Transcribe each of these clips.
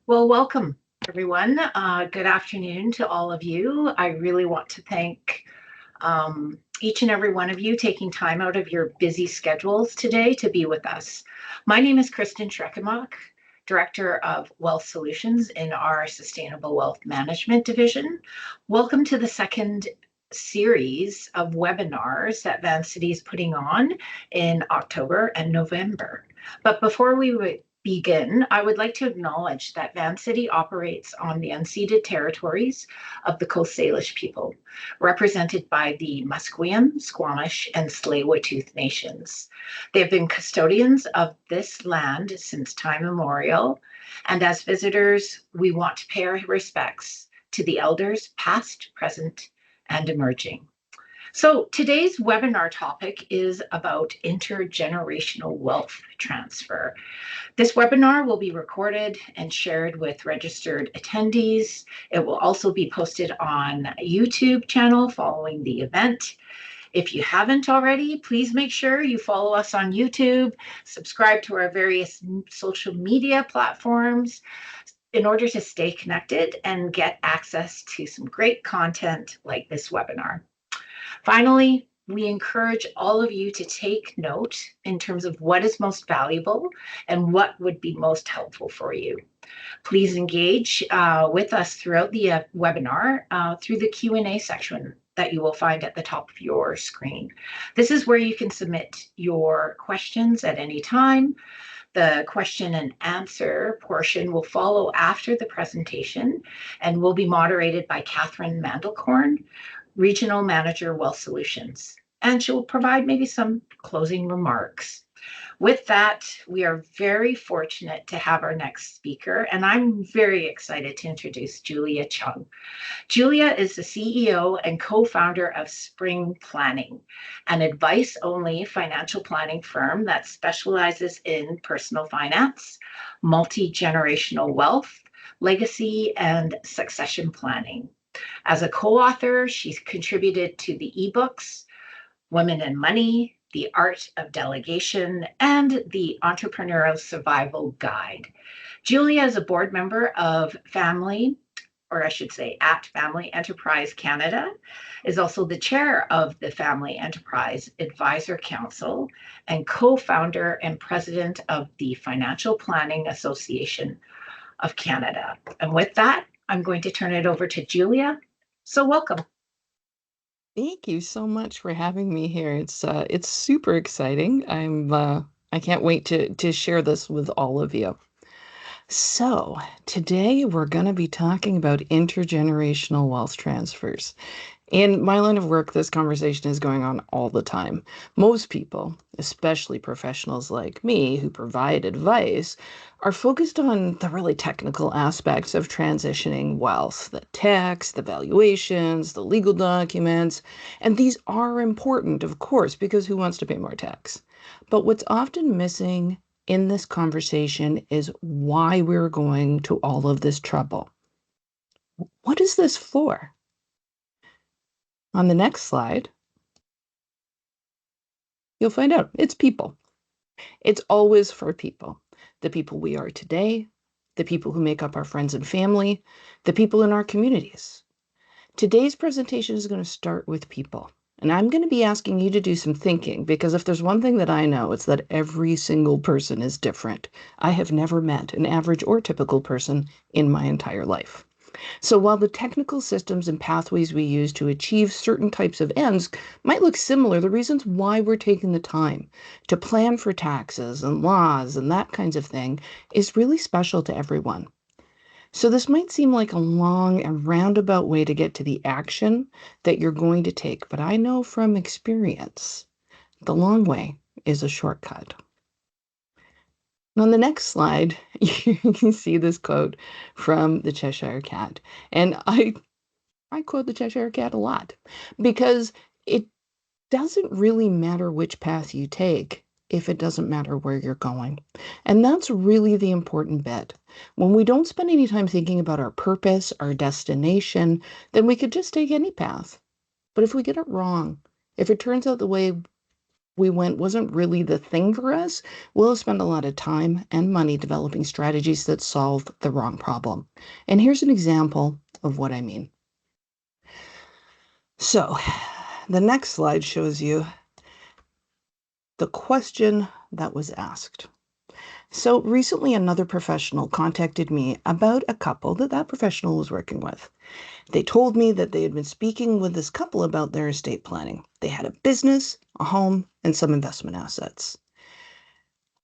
Well, welcome everyone. Good afternoon to all of you. I really want to thank each and every one of you taking time out of your busy schedules today to be with us. My name is Kristen Schreckenbach, Director of Wealth Solutions in our Sustainable Wealth Management Division. Welcome to the second series of webinars that Vancity is putting on in October and November. But before we begin, I would like to acknowledge that Vancity operates on the unceded territories of the Coast Salish people, represented by the Musqueam, Squamish, and Tsleil-Waututh nations. They have been custodians of this land since time immemorial, and as visitors, we want to pay our respects to the elders past, present, and emerging. So today's webinar topic is about intergenerational wealth transfer. This webinar will be recorded and shared with registered attendees. It will also be posted on a YouTube channel following the event. If you haven't already, please make sure you follow us on YouTube, subscribe to our various social media platforms in order to stay connected and get access to some great content like this webinar. Finally, we encourage all of you to take note in terms of what is most valuable and what would be most helpful for you. Please engage with us throughout the webinar through the Q&A section that you will find at the top of your screen. This is where you can submit your questions at any time. The question and answer portion will follow after the presentation and will be moderated by Catherine Mandelkorn, Regional Manager, Wealth Solutions, and she will provide maybe some closing remarks. With that, we are very fortunate to have our next speaker, and I'm very excited to introduce Julia Chung. Julia is the CEO and co-founder of Spring Planning, an advice-only financial planning firm that specializes in personal finance, multi-generational wealth, legacy, and succession planning. As a co-author, she's contributed to the ebooks, Women and Money, The Art of Delegation, and the Entrepreneurial Survival Guide. Julia is a board member of Family, or I should say at Family Enterprise Canada, is also the chair of the Family Enterprise Advisor Council, and co-founder and president of the Financial Planning Association of Canada. And with that, I'm going to turn it over to Julia. So welcome. Thank you so much for having me here. It's super exciting. I can't wait to share this with all of you. So, today we're going to be talking about intergenerational wealth transfers. In my line of work, this conversation is going on all the time. Most people, especially professionals like me who provide advice, are focused on the really technical aspects of transitioning wealth, the tax, the valuations, the legal documents. And these are important, of course, because who wants to pay more tax? But what's often missing in this conversation is why we're going to all of this trouble. What is this for? On the next slide, you'll find out it's people. It's always for people. The people we are today, the people who make up our friends and family, the people in our communities. Today's presentation is going to start with people. And I'm going to be asking you to do some thinking, because if there's one thing that I know, it's that every single person is different. I have never met an average or typical person in my entire life. So while the technical systems and pathways we use to achieve certain types of ends might look similar, the reasons why we're taking the time to plan for taxes and laws and that kinds of thing is really special to everyone. So this might seem like a long and roundabout way to get to the action that you're going to take, but I know from experience, the long way is a shortcut. On the next slide, you can see this quote from the Cheshire Cat. And I quote the Cheshire Cat a lot because it doesn't really matter which path you take if it doesn't matter where you're going. And that's really the important bit. When we don't spend any time thinking about our purpose, our destination, then we could just take any path. But if we get it wrong, if it turns out the way we went wasn't really the thing for us, we'll spend a lot of time and money developing strategies that solve the wrong problem. And here's an example of what I mean. So, the next slide shows you the question that was asked. So, recently, another professional contacted me about a couple that professional was working with. They told me that they had been speaking with this couple about their estate planning. They had a business, a home, and some investment assets.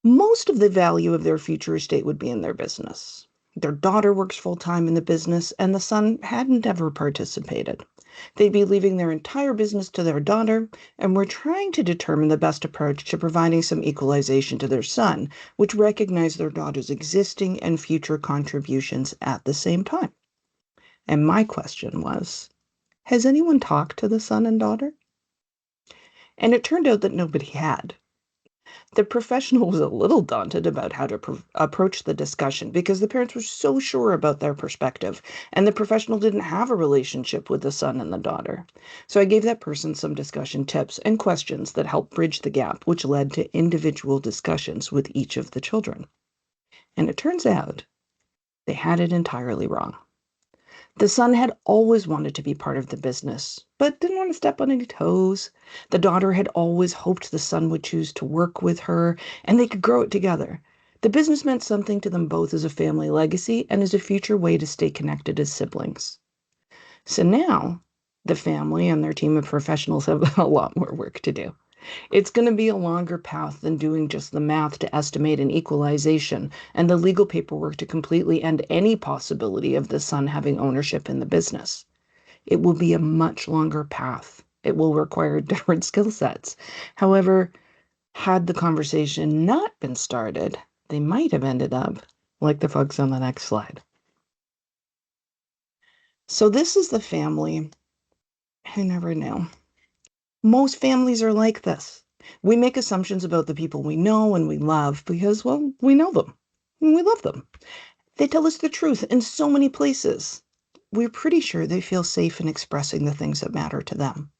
Most of the value of their future estate would be in their business. Their daughter works full time in the business, and the son hadn't ever participated. They'd be leaving their entire business to their daughter, and were trying to determine the best approach to providing some equalization to their son, which recognized their daughter's existing and future contributions at the same time. And my question was, has anyone talked to the son and daughter? And it turned out that nobody had. The professional was a little daunted about how to approach the discussion because the parents were so sure about their perspective, and the professional didn't have a relationship with the son and the daughter. So I gave that person some discussion tips and questions that helped bridge the gap, which led to individual discussions with each of the children. And it turns out they had it entirely wrong. The son had always wanted to be part of the business, but didn't want to step on any toes. The daughter had always hoped the son would choose to work with her and they could grow it together. The business meant something to them both as a family legacy and as a future way to stay connected as siblings. So now, the family and their team of professionals have a lot more work to do. It's going to be a longer path than doing just the math to estimate an equalization and the legal paperwork to completely end any possibility of the son having ownership in the business. It will be a much longer path. It will require different skill sets. However, had the conversation not been started, they might have ended up like the folks on the next slide. So this is the family who never knew. Most families are like this. We make assumptions about the people we know and we love because, well, we know them and we love them. They tell us the truth in so many places. We're pretty sure they feel safe in expressing the things that matter to them.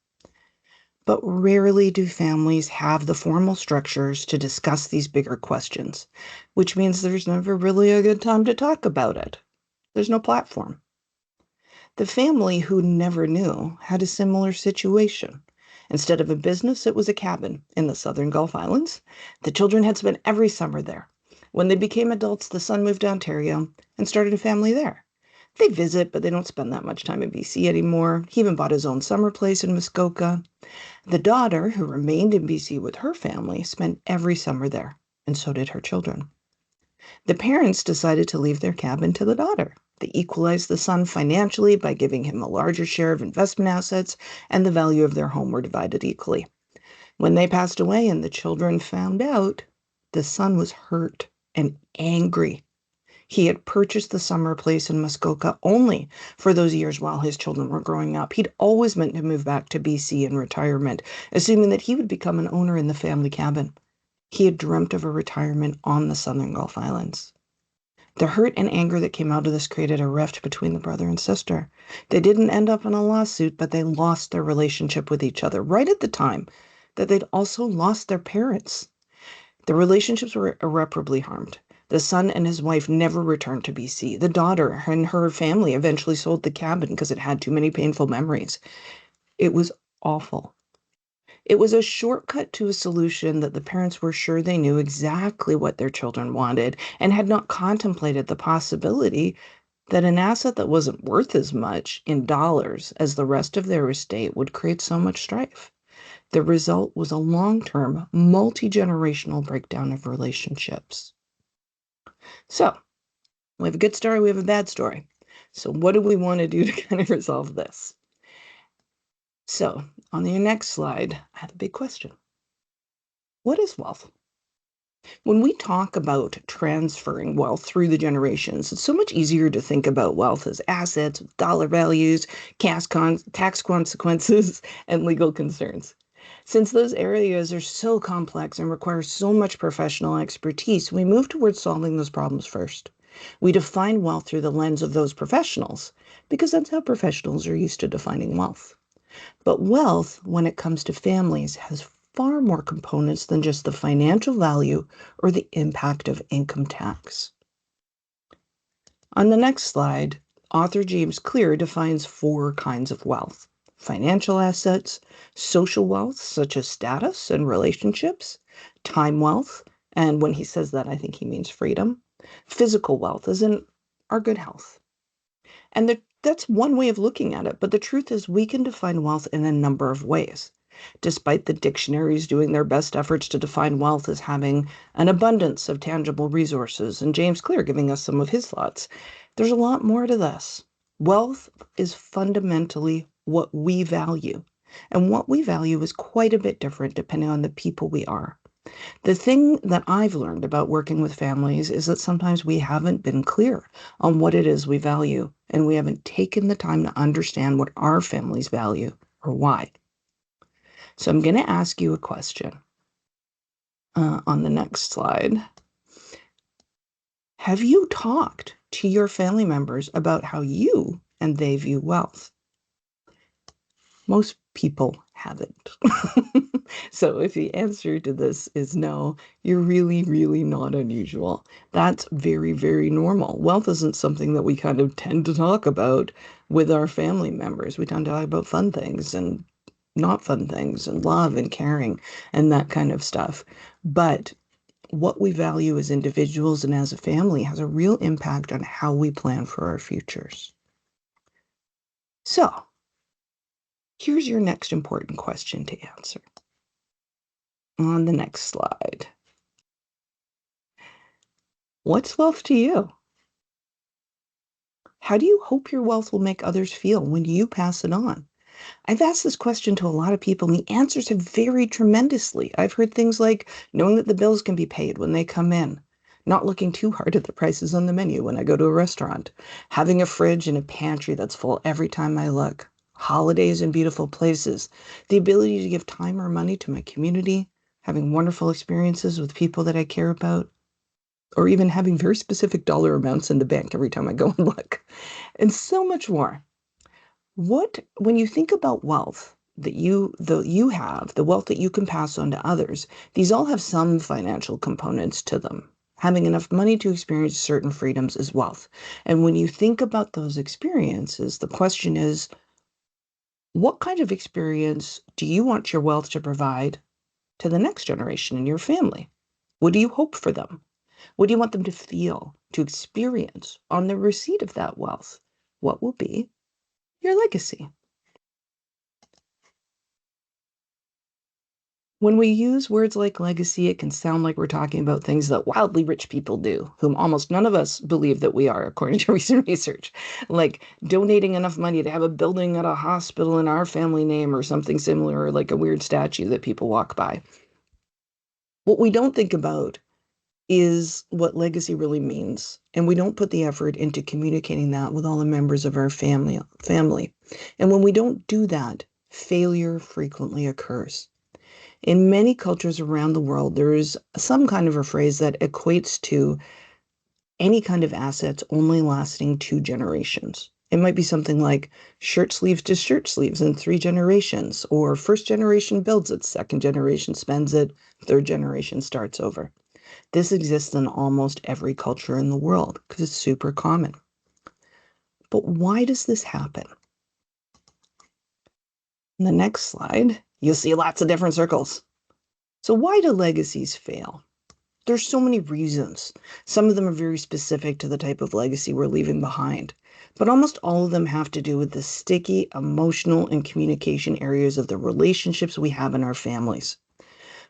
But rarely do families have the formal structures to discuss these bigger questions, which means there's never really a good time to talk about it. There's no platform. The family who never knew had a similar situation. Instead of a business, it was a cabin in the southern Gulf Islands. The children had spent every summer there. When they became adults, the son moved to Ontario and started a family there. They visit, but they don't spend that much time in BC anymore. He even bought his own summer place in Muskoka. The daughter, who remained in BC with her family, spent every summer there, and so did her children. The parents decided to leave their cabin to the daughter. They equalized the son financially by giving him a larger share of investment assets, and the value of their home were divided equally. When they passed away and the children found out, the son was hurt and angry. He had purchased the summer place in Muskoka only for those years while his children were growing up. He'd always meant to move back to BC in retirement, assuming that he would become an owner in the family cabin. He had dreamt of a retirement on the southern Gulf Islands. The hurt and anger that came out of this created a rift between the brother and sister. They didn't end up in a lawsuit, but they lost their relationship with each other right at the time that they'd also lost their parents. The relationships were irreparably harmed. The son and his wife never returned to BC. The daughter and her family eventually sold the cabin because it had too many painful memories. It was awful. It was a shortcut to a solution that the parents were sure they knew exactly what their children wanted and had not contemplated the possibility that an asset that wasn't worth as much in dollars as the rest of their estate would create so much strife. The result was a long-term, multi-generational breakdown of relationships. So, we have a good story, we have a bad story. So what do we want to do to kind of resolve this? So, on the next slide, I have a big question. What is wealth? When we talk about transferring wealth through the generations, it's so much easier to think about wealth as assets, dollar values, tax consequences, and legal concerns. Since those areas are so complex and require so much professional expertise, we move towards solving those problems first. We define wealth through the lens of those professionals because that's how professionals are used to defining wealth. But wealth, when it comes to families, has far more components than just the financial value or the impact of income tax. On the next slide, author James Clear defines 4 kinds of wealth: financial assets, social wealth, such as status and relationships, time wealth, and when he says that, I think he means freedom, physical wealth, as in our good health. And that's one way of looking at it, but the truth is we can define wealth in a number of ways. Despite the dictionaries doing their best efforts to define wealth as having an abundance of tangible resources, and James Clear giving us some of his thoughts, there's a lot more to this. Wealth is fundamentally what we value, and what we value is quite a bit different depending on the people we are. The thing that I've learned about working with families is that sometimes we haven't been clear on what it is we value, and we haven't taken the time to understand what our families value or why. So I'm going to ask you a question on the next slide. Have you talked to your family members about how you and they view wealth? Most people haven't. So if the answer to this is no, you're really, really not unusual. That's very, very normal. Wealth isn't something that we kind of tend to talk about with our family members. We tend to talk about fun things and not fun things and love and caring and that kind of stuff. But what we value as individuals and as a family has a real impact on how we plan for our futures. So, here's your next important question to answer. On the next slide. What's wealth to you? How do you hope your wealth will make others feel when you pass it on? I've asked this question to a lot of people, and the answers have varied tremendously. I've heard things like knowing that the bills can be paid when they come in, not looking too hard at the prices on the menu when I go to a restaurant, having a fridge and a pantry that's full every time I look, holidays in beautiful places, the ability to give time or money to my community, having wonderful experiences with people that I care about, or even having very specific dollar amounts in the bank every time I go and look, and so much more. When you think about wealth that you have, the wealth that you can pass on to others, these all have some financial components to them. Having enough money to experience certain freedoms is wealth. And when you think about those experiences, the question is, what kind of experience do you want your wealth to provide to the next generation in your family? What do you hope for them? What do you want them to feel, to experience on the receipt of that wealth? What will be your legacy? When we use words like legacy, it can sound like we're talking about things that wildly rich people do, whom almost none of us believe that we are, according to recent research, like donating enough money to have a building at a hospital in our family name or something similar, or like a weird statue that people walk by. What we don't think about is what legacy really means, and we don't put the effort into communicating that with all the members of our family. And when we don't do that, failure frequently occurs. In many cultures around the world, there is some kind of a phrase that equates to any kind of assets only lasting 2 generations. It might be something like shirt sleeves to shirt sleeves in 3 generations, or first generation builds it, second generation spends it, third generation starts over. This exists in almost every culture in the world because it's super common. But why does this happen? In the next slide, you'll see lots of different circles. So why do legacies fail? There's so many reasons. Some of them are very specific to the type of legacy we're leaving behind, but almost all of them have to do with the sticky, emotional, and communication areas of the relationships we have in our families.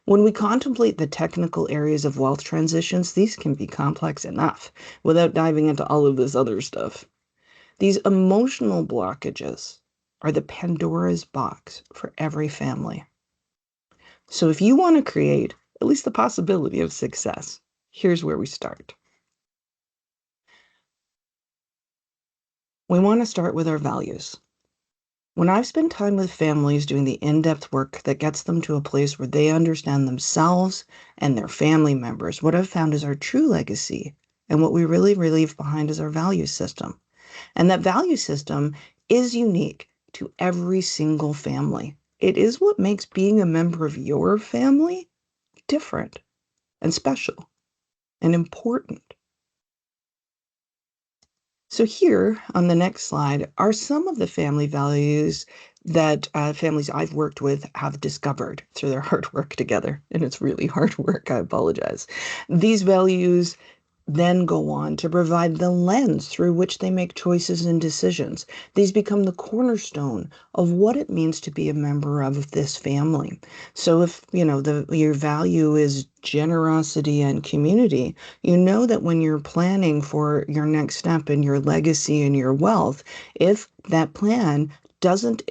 When we contemplate the technical areas of wealth transitions, these can be complex enough without diving into all of this other stuff. These emotional blockages are the Pandora's box for every family. So if you want to create at least the possibility of success, here's where we start. We want to start with our values. When I've spent time with families doing the in-depth work that gets them to a place where they understand themselves and their family members, what I've found is our true legacy and what we really leave behind is our value system. And that value system is unique to every single family. It is what makes being a member of your family different and special and important. So here on the next slide are some of the family values that families I've worked with have discovered through their hard work together. And it's really hard work. I apologize. These values then go on to provide the lens through which they make choices and decisions. These become the cornerstone of what it means to be a member of this family. So if, your value is generosity and community, you know that when you're planning for your next step in your legacy and your wealth, if that plan doesn't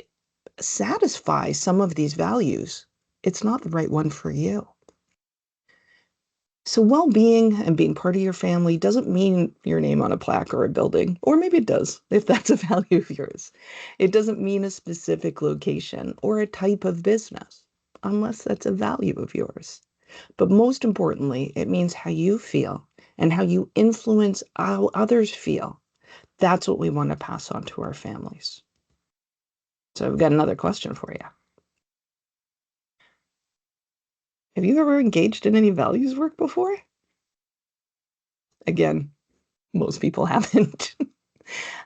satisfy some of these values, it's not the right one for you. So well-being and being part of your family doesn't mean your name on a plaque or a building, or maybe it does, if that's a value of yours. It doesn't mean a specific location or a type of business, unless that's a value of yours. But most importantly, it means how you feel and how you influence how others feel. That's what we want to pass on to our families. So I've got another question for you. Have you ever engaged in any values work before? Again, most people haven't.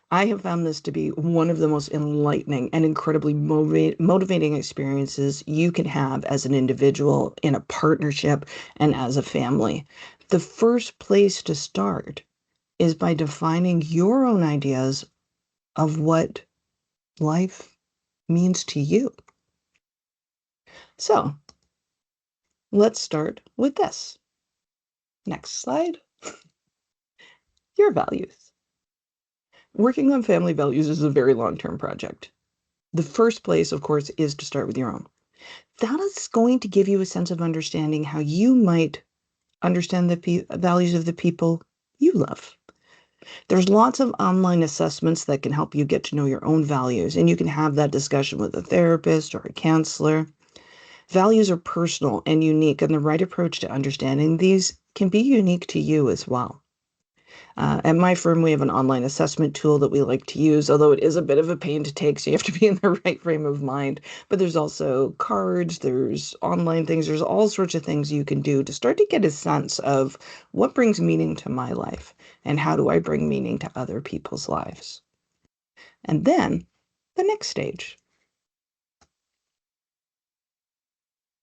I have found this to be one of the most enlightening and incredibly motivating experiences you can have as an individual, in a partnership, and as a family. The first place to start is by defining your own ideas of what life means to you. So let's start with this. Next slide. Your values. Working on family values is a very long-term project. The first place, of course, is to start with your own. That is going to give you a sense of understanding how you might understand the values of the people you love. There's lots of online assessments that can help you get to know your own values, and you can have that discussion with a therapist or a counselor. Values are personal and unique, and the right approach to understanding these can be unique to you as well. At my firm, we have an online assessment tool that we like to use, although it is a bit of a pain to take, so you have to be in the right frame of mind. But there's also cards, there's online things, there's all sorts of things you can do to start to get a sense of what brings meaning to my life and how do I bring meaning to other people's lives. And then the next stage.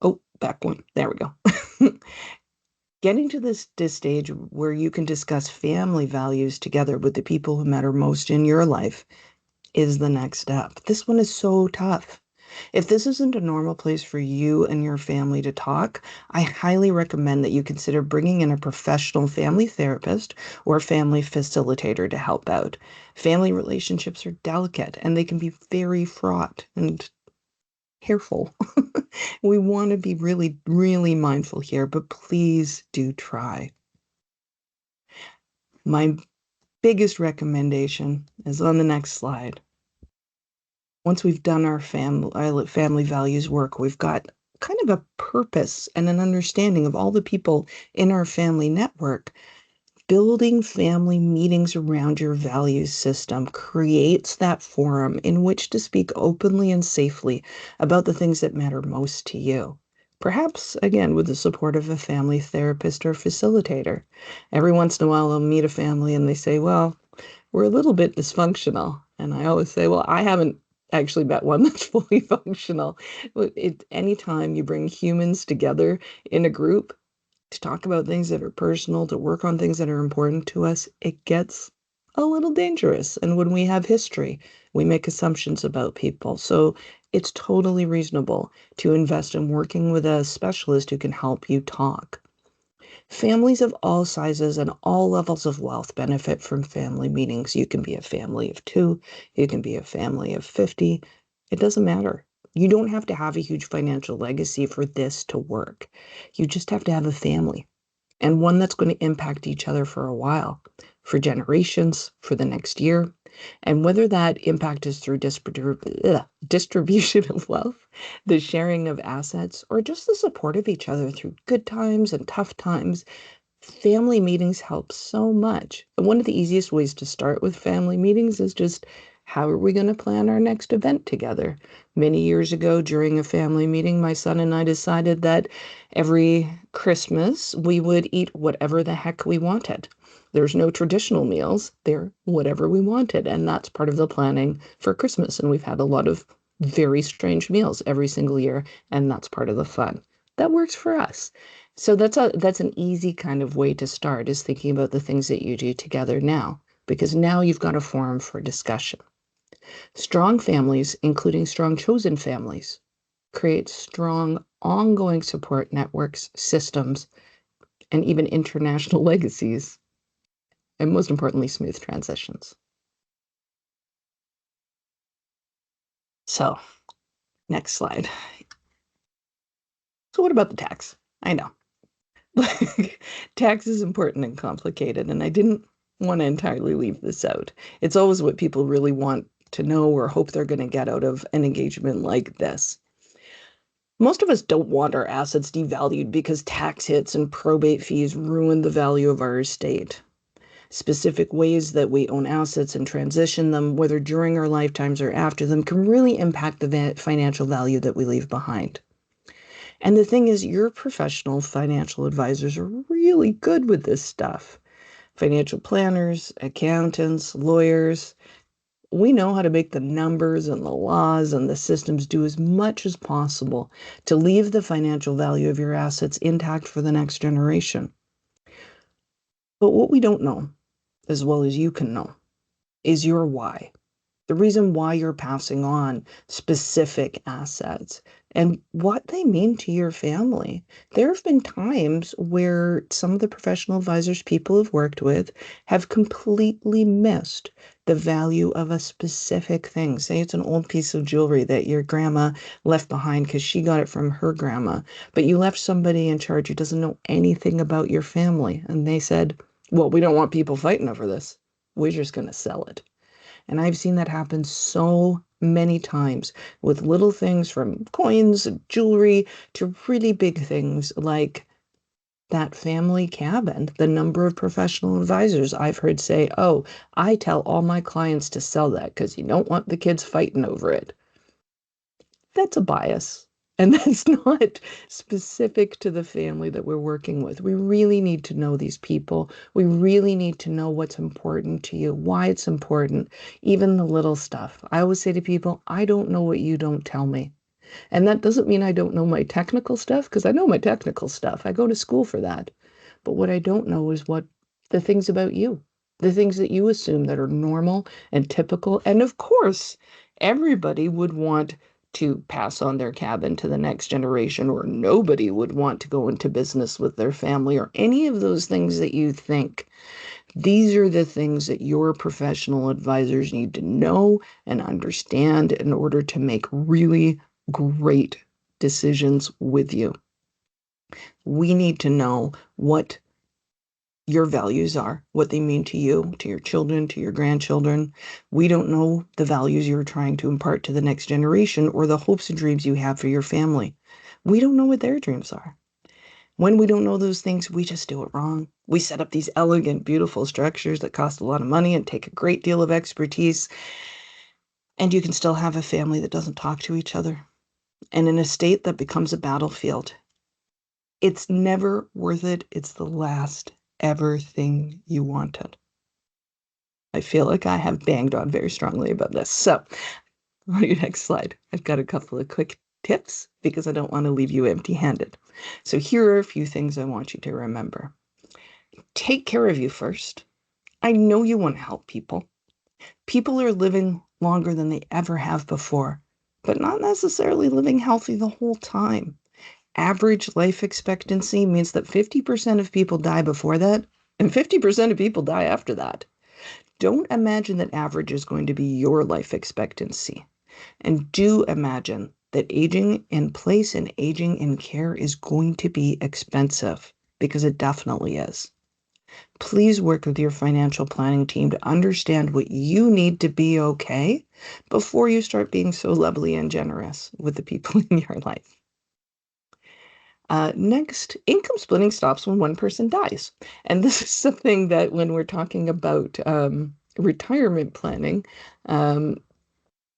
Oh, back one. There we go. Getting to this stage where you can discuss family values together with the people who matter most in your life is the next step. This one is so tough. If this isn't a normal place for you and your family to talk, I highly recommend that you consider bringing in a professional family therapist or family facilitator to help out. Family relationships are delicate and they can be very fraught and careful. We want to be really, really mindful here, but please do try. My biggest recommendation is on the next slide. Once we've done our family values work, we've got kind of a purpose and an understanding of all the people in our family network. Building family meetings around your values system creates that forum in which to speak openly and safely about the things that matter most to you. Perhaps, again, with the support of a family therapist or facilitator. Every once in a while, I'll meet a family and they say, well, we're a little bit dysfunctional. And I always say, well, I haven't actually met one that's fully functional. Anytime you bring humans together in a group, to talk about things that are personal, to work on things that are important to us, it gets a little dangerous. And when we have history, we make assumptions about people. So it's totally reasonable to invest in working with a specialist who can help you talk. Families of all sizes and all levels of wealth benefit from family meetings. You can be a family of 2, you can be a family of 50. It doesn't matter. You don't have to have a huge financial legacy for this to work. You just have to have a family, and one that's going to impact each other for a while, for generations, for the next year. And whether that impact is through distribution of wealth, the sharing of assets, or just the support of each other through good times and tough times, family meetings help so much. And one of the easiest ways to start with family meetings is just How are we going to plan our next event together? Many years ago, during a family meeting, my son and I decided that every Christmas we would eat whatever the heck we wanted. There's no traditional meals, they're whatever we wanted. And that's part of the planning for Christmas. And we've had a lot of very strange meals every single year, and that's part of the fun. That works for us. So that's an easy kind of way to start, is thinking about the things that you do together now, because now you've got a forum for discussion. Strong families, including strong chosen families, create strong ongoing support networks, systems, and even international legacies, and most importantly, smooth transitions. So, next slide. So, what about the tax? I know. Tax is important and complicated, and I didn't want to entirely leave this out. It's always what people really want to know or hope they're going to get out of an engagement like this. Most of us don't want our assets devalued because tax hits and probate fees ruin the value of our estate. Specific ways that we own assets and transition them, whether during our lifetimes or after them, can really impact the financial value that we leave behind. And the thing is, your professional financial advisors are really good with this stuff. Financial planners, accountants, lawyers. We know how to make the numbers and the laws and the systems do as much as possible to leave the financial value of your assets intact for the next generation. But what we don't know, as well as you can know, is your why. The reason why you're passing on specific assets and what they mean to your family. There have been times where some of the professional advisors people have worked with have completely missed the value of a specific thing. Say it's an old piece of jewelry that your grandma left behind because she got it from her grandma, but you left somebody in charge who doesn't know anything about your family. And they said, well, we don't want people fighting over this. We're just going to sell it. And I've seen that happen so many times with little things from coins, jewelry, to really big things like that family cabin. The number of professional advisors I've heard say, oh, I tell all my clients to sell that because you don't want the kids fighting over it. That's a bias. And that's not specific to the family that we're working with. We really need to know these people. We really need to know what's important to you, why it's important, even the little stuff. I always say to people, I don't know what you don't tell me. And that doesn't mean I don't know my technical stuff, because I know my technical stuff. I go to school for that. But what I don't know is what the things about you, the things that you assume that are normal and typical. And of course, everybody would want to pass on their cabin to the next generation, or nobody would want to go into business with their family, or any of those things that you think. These are the things that your professional advisors need to know and understand in order to make really great decisions with you. We need to know what your values are, what they mean to you, to your children, to your grandchildren. We don't know the values you're trying to impart to the next generation or the hopes and dreams you have for your family. We don't know what their dreams are. When we don't know those things, we just do it wrong. We set up these elegant, beautiful structures that cost a lot of money and take a great deal of expertise. And you can still have a family that doesn't talk to each other and an estate that becomes a battlefield. It's never worth it. It's the last ever thing you wanted. I feel like I have banged on very strongly about this. So, on your next slide, I've got a couple of quick tips because I don't want to leave you empty-handed. So here are a few things I want you to remember. Take care of you first. I know you want to help people. People are living longer than they ever have before, but not necessarily living healthy the whole time. Average life expectancy means that 50% of people die before that, and 50% of people die after that. Don't imagine that average is going to be your life expectancy. And do imagine that aging in place and aging in care is going to be expensive, because it definitely is. Please work with your financial planning team to understand what you need to be okay before you start being so lovely and generous with the people in your life. Next, income splitting stops when one person dies. And this is something that when we're talking about retirement planning, um,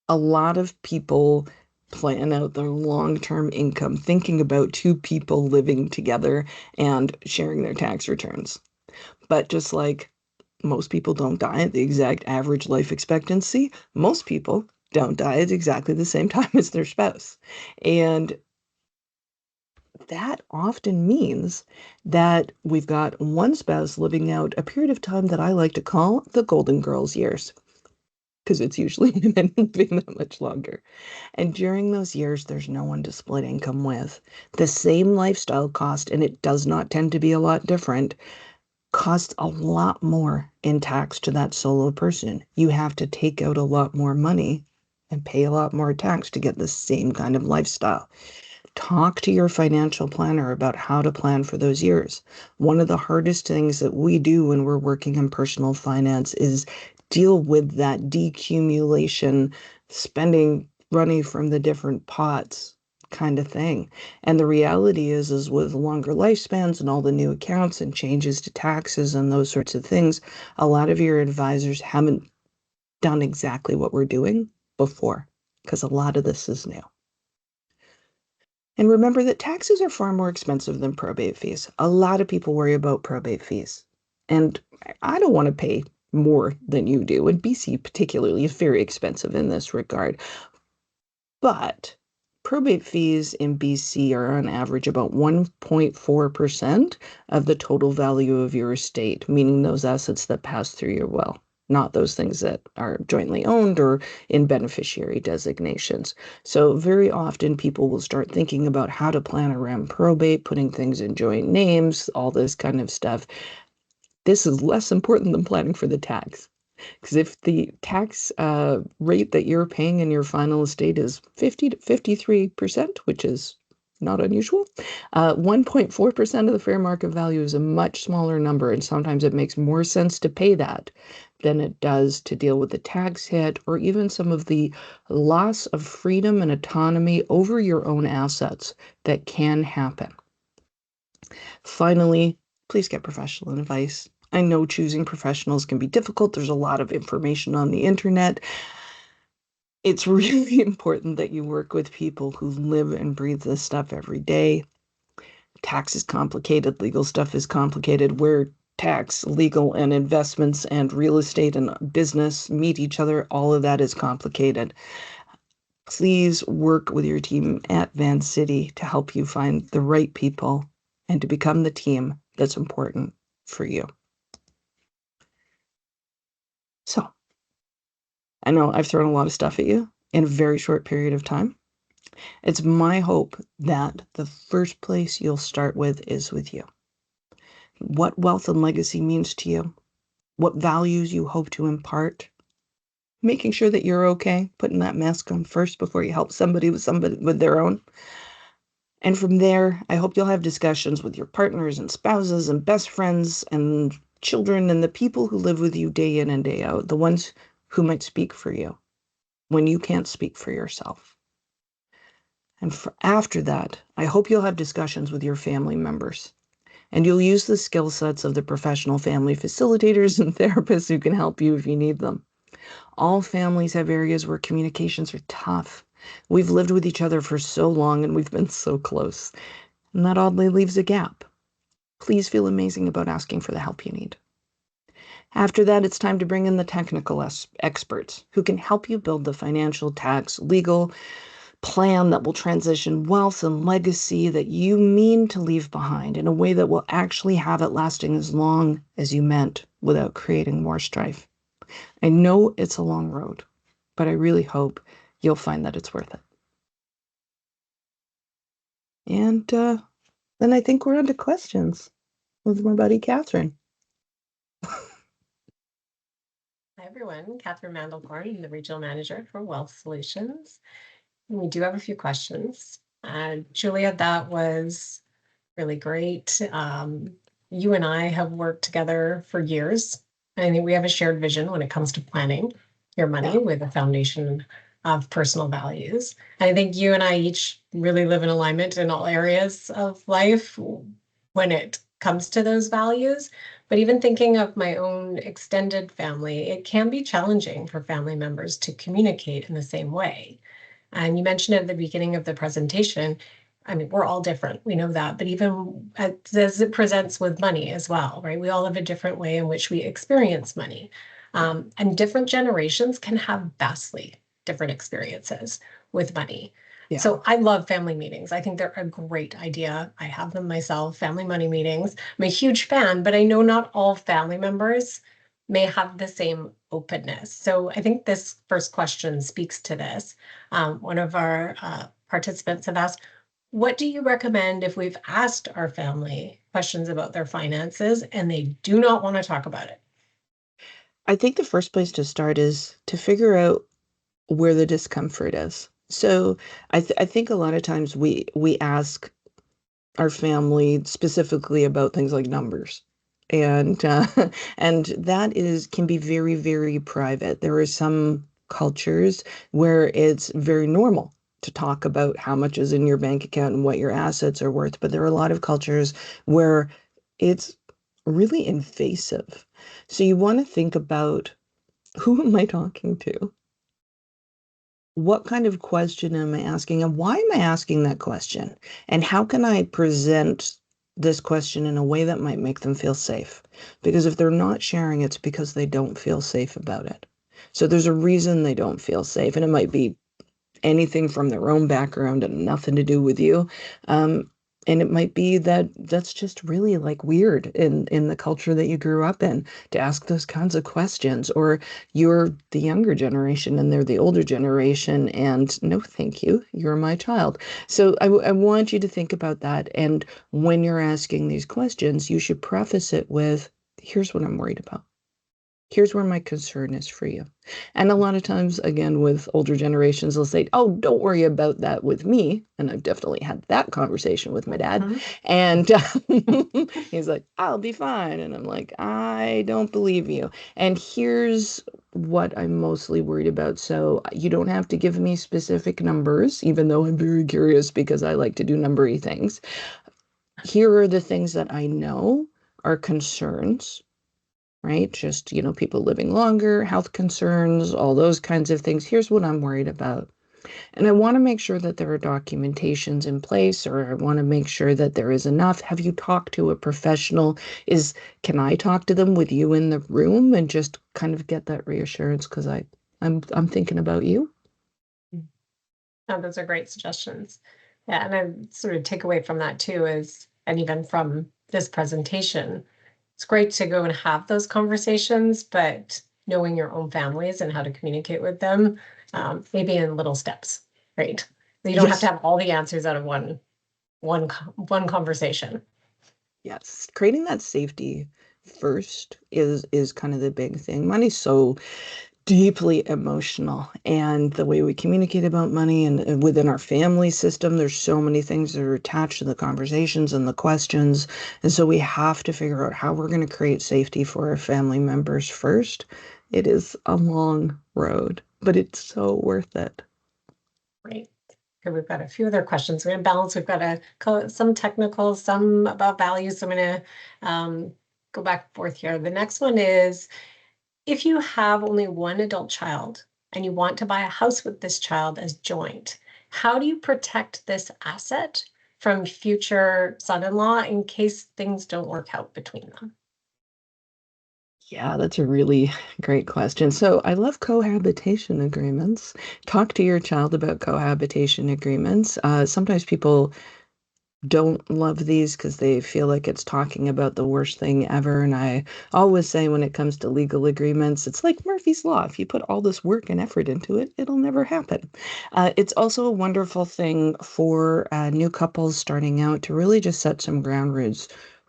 a lot of people plan out their long-term income thinking about two people living together and sharing their tax returns. But just like most people don't die at the exact average life expectancy, most people don't die at exactly the same time as their spouse. And that often means that we've got one spouse living out a period of time that I like to call the Golden Girls years, because it's usually men living that much longer. And during those years, there's no one to split income with. The same lifestyle cost, and it does not tend to be a lot different, costs a lot more in tax to that solo person. You have to take out a lot more money and pay a lot more tax to get the same kind of lifestyle. Talk to your financial planner about how to plan for those years. One of the hardest things that we do when we're working in personal finance is deal with that decumulation, spending money from the different pots kind of thing. And the reality is with longer lifespans and all the new accounts and changes to taxes and those sorts of things, a lot of your advisors haven't done exactly what we're doing before because a lot of this is new. And remember that taxes are far more expensive than probate fees. A lot of people worry about probate fees. And I don't want to pay more than you do. And BC particularly is very expensive in this regard. But probate fees in BC are on average about 1.4% of the total value of your estate, meaning those assets that pass through your will, not those things that are jointly owned or in beneficiary designations. So very often people will start thinking about how to plan around probate, putting things in joint names, all this kind of stuff. This is less important than planning for the tax. Because if the tax rate that you're paying in your final estate is 50 to 53%, which is not unusual, 1.4% of the fair market value is a much smaller number. And sometimes it makes more sense to pay that than it does to deal with the tax hit or even some of the loss of freedom and autonomy over your own assets that can happen. Finally, please get professional advice. I know choosing professionals can be difficult. There's a lot of information on the internet. It's really important that you work with people who live and breathe this stuff every day. Tax is complicated, legal stuff is complicated. Where tax, legal, and investments and real estate and business meet each other, all of that is complicated. Please work with your team at Van City to help you find the right people and to become the team that's important for you. So, I know I've thrown a lot of stuff at you in a very short period of time. It's my hope that the first place you'll start with is with you. What wealth and legacy means to you, what values you hope to impart, making sure that you're okay, putting that mask on first before you help somebody with their own. And from there, I hope you'll have discussions with your partners and spouses and best friends and children and the people who live with you day in and day out, the ones who might speak for you when you can't speak for yourself. And after that, I hope you'll have discussions with your family members and you'll use the skill sets of the professional family facilitators and therapists who can help you if you need them. All families have areas where communications are tough. We've lived with each other for so long and we've been so close. And that oddly leaves a gap. Please feel amazing about asking for the help you need. After that, it's time to bring in the technical experts who can help you build the financial, tax, legal plan that will transition wealth and legacy that you mean to leave behind in a way that will actually have it lasting as long as you meant without creating more strife. I know it's a long road, but I really hope you'll find that it's worth it. And then I think we're on to questions with my buddy Catherine. Hi, everyone. Catherine Mandelkorn, I'm the Regional Manager for Wealth Solutions. And we do have a few questions. Julia, that was really great. You and I have worked together for years. I think we have a shared vision when it comes to planning your money with a foundation of personal values. And I think you and I each really live in alignment in all areas of life when it comes to those values. But even thinking of my own extended family, it can be challenging for family members to communicate in the same way. And you mentioned at the beginning of the presentation, I mean, we're all different, we know that, but even as it presents with money as well, right? We all have a different way in which we experience money. And different generations can have vastly different experiences with money. Yeah. So I love family meetings. I think they're a great idea. I have them myself, family money meetings. I'm a huge fan, but I know not all family members may have the same openness. So I think this first question speaks to this. One of our participants have asked, what do you recommend if we've asked our family questions about their finances and they do not want to talk about it? I think the first place to start is to figure out where the discomfort is. So I think a lot of times we ask our family specifically about things like numbers. And and that is can be very, very private. There are some cultures where it's very normal to talk about how much is in your bank account and what your assets are worth. But there are a lot of cultures where it's really invasive. So you want to think about, who am I talking to? What kind of question am I asking, and why am I asking that question? And how can I present this question in a way that might make them feel safe? Because if they're not sharing, it's because they don't feel safe about it. So there's a reason they don't feel safe, and it might be anything from their own background and nothing to do with you. Um, and it might be that that's just really like weird in the culture that you grew up in to ask those kinds of questions, or you're the younger generation and they're the older generation, and no, thank you, you're my child. So I want you to think about that. And when you're asking these questions, you should preface it with, here's what I'm worried about. Here's where my concern is for you. And a lot of times, again, with older generations, they'll say, oh, don't worry about that with me. And I've definitely had that conversation with my dad. Mhm. And he's like, I'll be fine. And I'm like, I don't believe you. And here's what I'm mostly worried about. So you don't have to give me specific numbers, even though I'm very curious because I like to do numbery things. Here are the things that I know are concerns, right? Just, people living longer, health concerns, all those kinds of things. Here's what I'm worried about. And I want to make sure that there are documentations in place, or I want to make sure that there is enough. Have you talked to a professional? Can I talk to them with you in the room and just kind of get that reassurance? Because I'm thinking about you. Oh, those are great suggestions. Yeah, and I sort of take away from that too is, and even from this presentation, it's great to go and have those conversations, but knowing your own families and how to communicate with them, maybe in little steps, right? You don't have to Yes. have all the answers out of one conversation. Yes. Creating that safety first is kind of the big thing. Money's so deeply emotional, and the way we communicate about money and within our family system, there's so many things that are attached to the conversations and the questions. And so we have to figure out how we're going to create safety for our family members first. It is a long road, but it's so worth it. Right. Okay, we've got a few other questions. We're going to balance. We've got some technical, some about values. So I'm going to go back and forth here. The next one is, if you have only one adult child and you want to buy a house with this child as joint, how do you protect this asset from future son-in-law in case things don't work out between them? Yeah, that's a really great question. So I love cohabitation agreements. Talk to your child about cohabitation agreements. Sometimes people don't love these because they feel like it's talking about the worst thing ever. And I always say, when it comes to legal agreements, it's like Murphy's Law. If you put all this work and effort into it, it'll never happen. It's also a wonderful thing for new couples starting out to really just set some ground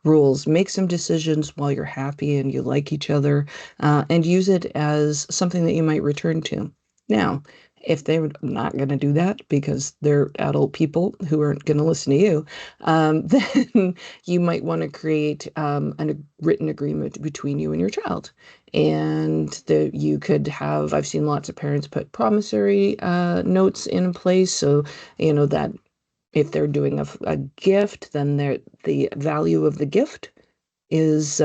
rules, make some decisions while you're happy and you like each other, and use it as something that you might return to. Now, if they're not going to do that because they're adult people who aren't going to listen to you, then you might want to create a written agreement between you and your child. And you could have, I've seen lots of parents put promissory notes in place. So, that if they're doing a gift, then the value of the gift is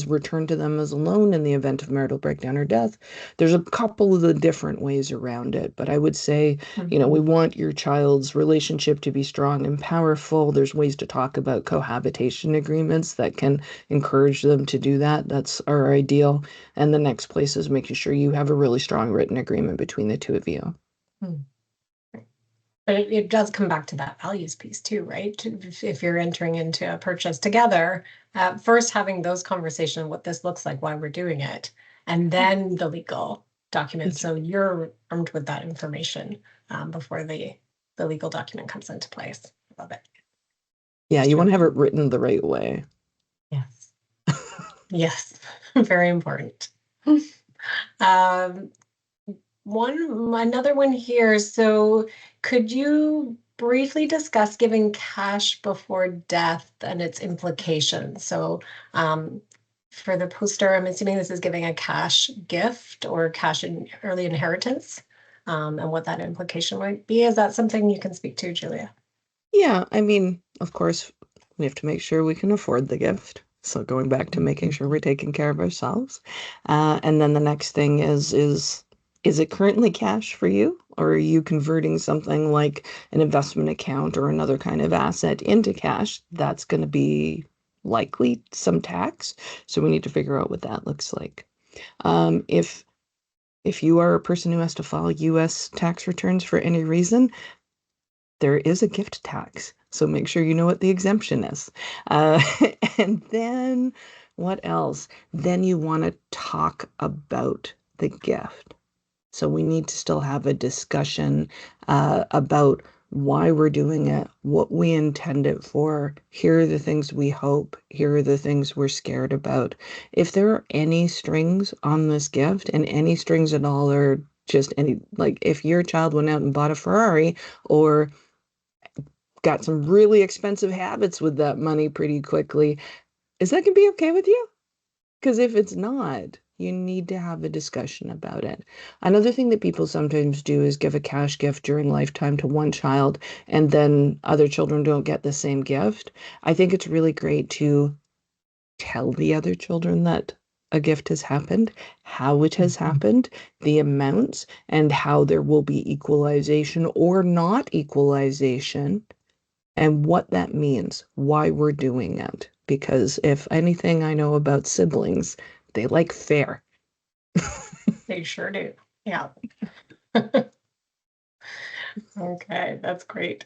returned to them as a loan in the event of marital breakdown or death. There's a couple of the different ways around it, but I would say, we want your child's relationship to be strong and powerful. There's ways to talk about cohabitation agreements that can encourage them to do that. That's our ideal. And the next place is making sure you have a really strong written agreement between the two of you. But it does come back to that values piece too, right? If you're entering into a purchase together, first having those conversations, what this looks like, why we're doing it, and then the legal documents. So you're armed with that information before the legal document comes into place. I love it. Yeah, you want to have it written the right way. Yes. Yes, very important. Another one here. So could you briefly discuss giving cash before death and its implications? So for the poster, I'm assuming this is giving a cash gift or cash in early inheritance, and what that implication might be. Is that something you can speak to, Julia? Yeah, I mean, of course, we have to make sure we can afford the gift. So going back to making sure we're taking care of ourselves. And then the next thing is it currently cash for you? Or are you converting something like an investment account or another kind of asset into cash? That's going to be likely some tax. So we need to figure out what that looks like. If you are a person who has to file U.S. tax returns for any reason, there is a gift tax. So make sure you know what the exemption is. And then what else? Then you want to talk about the gift. So we need to still have a discussion about why we're doing it, what we intend it for. Here are the things we hope. Here are the things we're scared about. If there are any strings on this gift, and any strings at all are just any, like if your child went out and bought a Ferrari or got some really expensive habits with that money pretty quickly, is that going to be okay with you? Because if it's not, you need to have a discussion about it. Another thing that people sometimes do is give a cash gift during lifetime to one child, and then other children don't get the same gift. I think it's really great to tell the other children that a gift has happened, how it has happened, the amounts, and how there will be equalization or not equalization, and what that means, why we're doing it. Because if anything I know about siblings, they like fair. They sure do. Yeah. Okay, that's great.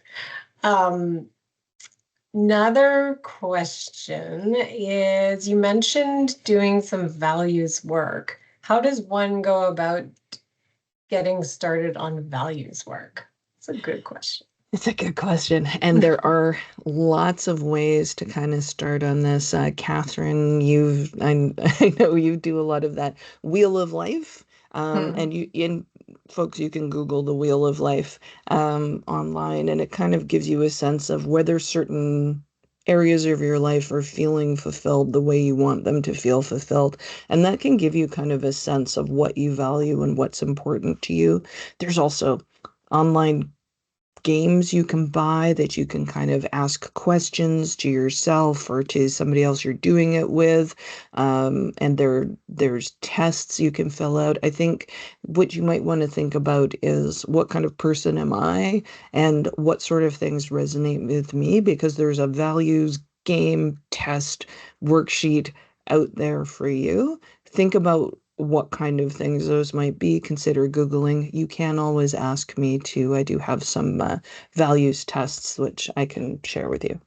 Another question is, you mentioned doing some values work. How does one go about getting started on values work? It's a good question. It's a good question. And there are lots of ways to kind of start on this. Catherine, I know you do a lot of that Wheel of Life. And folks, you can Google the Wheel of Life online, and it kind of gives you a sense of whether certain areas of your life are feeling fulfilled the way you want them to feel fulfilled. And that can give you kind of a sense of what you value and what's important to you. There's also online games you can buy that you can kind of ask questions to yourself or to somebody else you're doing it with. And there's tests you can fill out. I think what you might want to think about is, what kind of person am I and what sort of things resonate with me? Because there's a values game test worksheet out there for you. Think about what kind of things those might be. Consider Googling. You can always ask me too. I do have some values tests which I can share with you.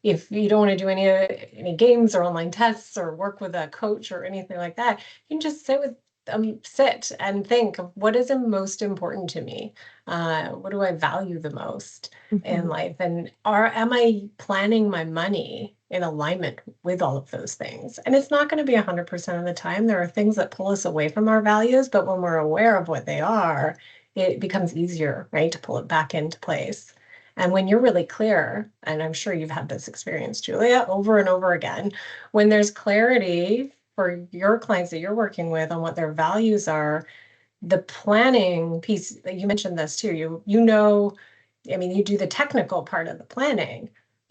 If you don't want to do any games or online tests or work with a coach or anything like that, you can just sit and think of what is the most important to me. What do I value the most in life? And am I planning my money in alignment with all of those things? And it's not going to be 100% of the time. There are things that pull us away from our values, but when we're aware of what they are, it becomes easier, right, to pull it back into place. And when you're really clear, and I'm sure you've had this experience, Julia, over and over again, when there's clarity for your clients that you're working with on what their values are, the planning piece, you mentioned this too, I mean, you do the technical part of the planning,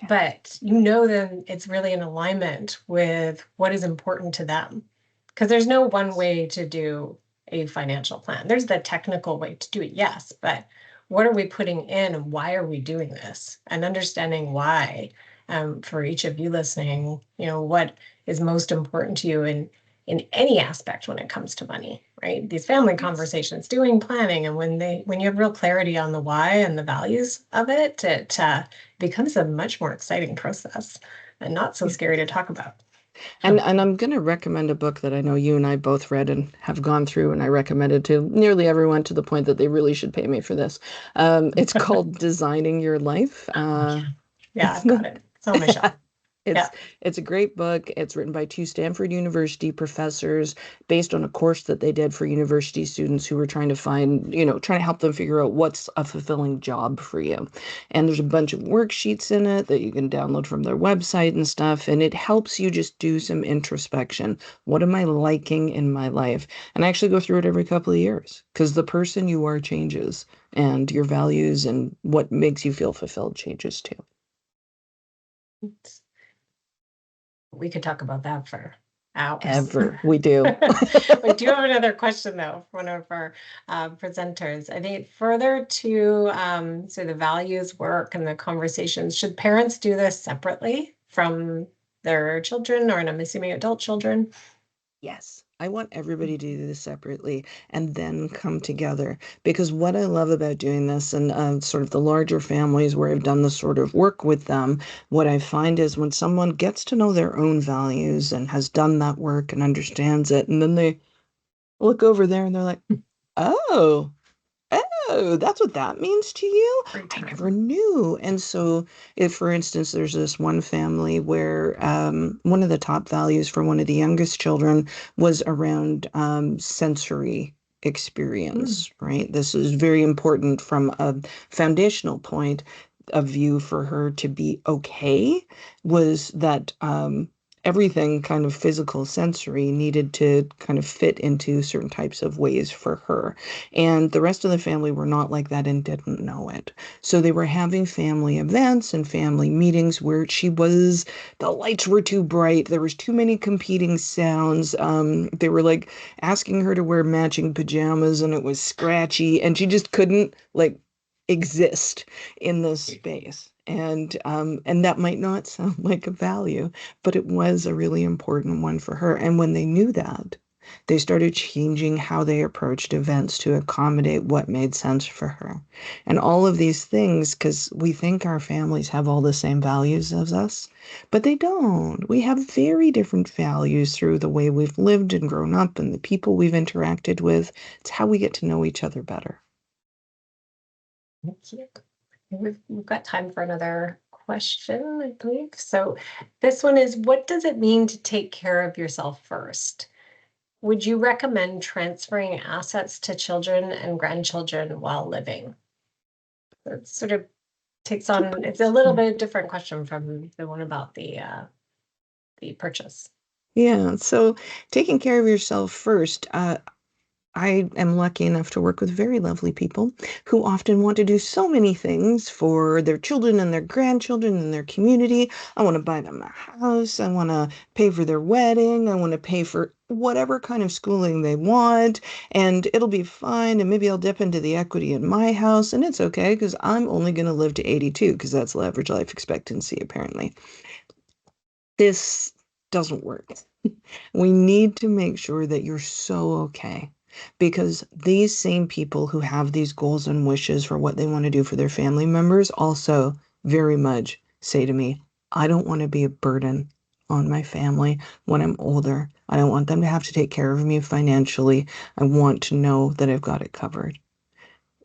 but then it's really in alignment with what is important to them. Because there's no one way to do a financial plan. There's the technical way to do it, yes, but what are we putting in and why are we doing this? And understanding why, for each of you listening, what is most important to you in any aspect when it comes to money, right? These family conversations, doing planning, and when you have real clarity on the why and the values of it, it becomes a much more exciting process and not so scary to talk about. And I'm going to recommend a book that I know you and I both read and have gone through, and I recommended to nearly everyone to the point that they really should pay me for this. It's called Designing Your Life. Yeah, I've got it. It's on my shelf. It's a great book. It's written by two Stanford University professors based on a course that they did for university students who were trying to trying to help them figure out what's a fulfilling job for you. And there's a bunch of worksheets in it that you can download from their website and stuff. And it helps you just do some introspection. What am I liking in my life? And I actually go through it every couple of years because the person you are changes and your values and what makes you feel fulfilled changes too. We could talk about that for hours. Ever. We do. We do have another question, though, from one of our presenters. I think further to the values work and the conversations, should parents do this separately from their children, or, and I'm assuming adult children? Yes. I want everybody to do this separately and then come together, because what I love about doing this and sort of the larger families where I've done this sort of work with them, what I find is when someone gets to know their own values and has done that work and understands it, and then they look over there and they're like, oh, that's what that means to you? I never knew. And so if, for instance, there's this one family where one of the top values for one of the youngest children was around sensory experience, right? This is very important from a foundational point of view for her to be okay, was that everything kind of physical sensory needed to kind of fit into certain types of ways for her. And the rest of the family were not like that and didn't know it. So they were having family events and family meetings where the lights were too bright. There was too many competing sounds. They were like asking her to wear matching pajamas and it was scratchy and she just couldn't exist in this space. And that might not sound like a value, but it was a really important one for her. And when they knew that, they started changing how they approached events to accommodate what made sense for her. And all of these things, because we think our families have all the same values as us, but they don't. We have very different values through the way we've lived and grown up and the people we've interacted with. It's how we get to know each other better. Thank you. We've got time for another question, I believe. So this one is, what does it mean to take care of yourself first? Would you recommend transferring assets to children and grandchildren while living? It sort of takes on, it's a little bit different question from the one about the purchase. Yeah, so taking care of yourself first. I am lucky enough to work with very lovely people who often want to do so many things for their children and their grandchildren and their community. I want to buy them a house. I want to pay for their wedding. I want to pay for whatever kind of schooling they want, and it'll be fine. And maybe I'll dip into the equity in my house, and it's okay because I'm only going to live to 82 because that's the average life expectancy, apparently. This doesn't work. We need to make sure that you're so okay, because these same people who have these goals and wishes for what they want to do for their family members also very much say to me, I don't want to be a burden on my family when I'm older. I don't want them to have to take care of me financially. I want to know that I've got it covered.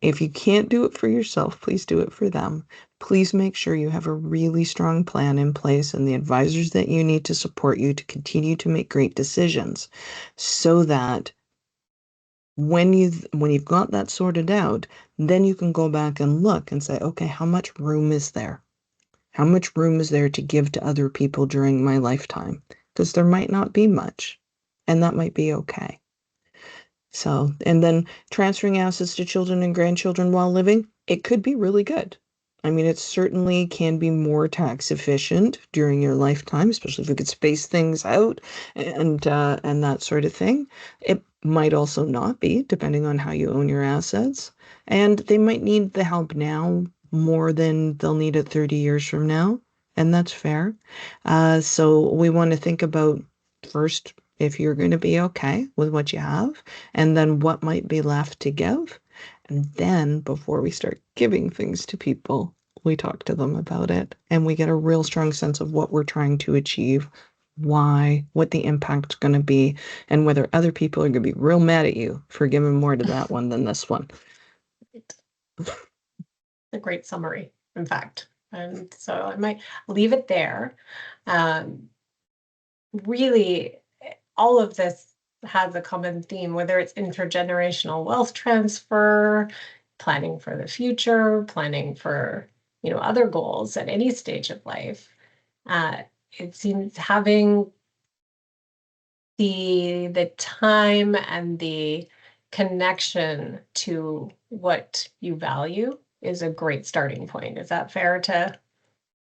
If you can't do it for yourself, please do it for them. Please make sure you have a really strong plan in place and the advisors that you need to support you to continue to make great decisions, so that when you've got that sorted out, then you can go back and look and say, okay, how much room is there? How much room is there to give to other people during my lifetime? Because there might not be much. and that might be okay. So, and then transferring assets to children and grandchildren while living, it could be really good. I mean, it certainly can be more tax efficient during your lifetime, especially if we could space things out and that sort of thing. It might also not be, depending on how you own your assets. And they might need the help now more than they'll need it 30 years from now. And that's fair. So we want to think about first if you're going to be okay with what you have, and then what might be left to give. And then before we start giving things to people, we talk to them about it and we get a real strong sense of what we're trying to achieve, why, what the impact's going to be, and whether other people are going to be real mad at you for giving more to that one than this one. A great summary, in fact. And so I might leave it there. Really, all of this has a common theme, whether it's intergenerational wealth transfer, planning for the future, planning for, other goals at any stage of life. It seems having the time and the connection to what you value is a great starting point. Is that fair to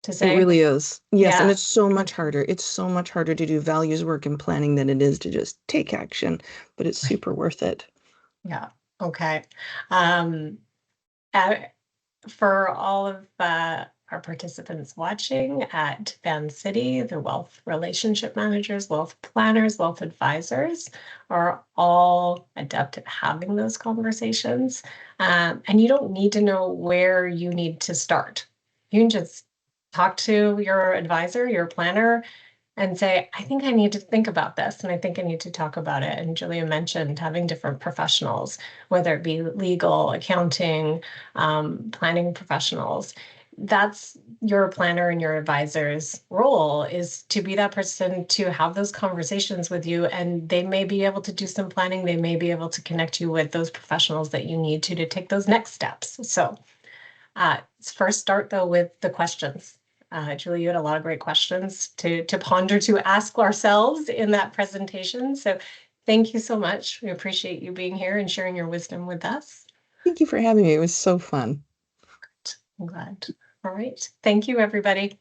It say? really is. Yes, and Yeah. it's so much harder. It's so much harder to do values work and planning than it is to just take action, but it's super worth it. Yeah. Okay. Um, uh, for all of our participants watching at Van City, the wealth relationship managers, wealth planners, wealth advisors are all adept at having those conversations. And you don't need to know where you need to start. You can just talk to your advisor, your planner, and say, I think I need to think about this and I think I need to talk about it. And Julia mentioned having different professionals, whether it be legal, accounting, planning professionals. That's your planner and your advisor's role, is to be that person to have those conversations with you. And they may be able to do some planning. They may be able to connect you with those professionals that you need to take those next steps. So first start though with the questions. Julie, you had a lot of great questions to ponder, to ask ourselves in that presentation. So thank you so much. We appreciate you being here and sharing your wisdom with us. Thank you for having me. It was so fun. I'm glad. All right. Thank you, everybody.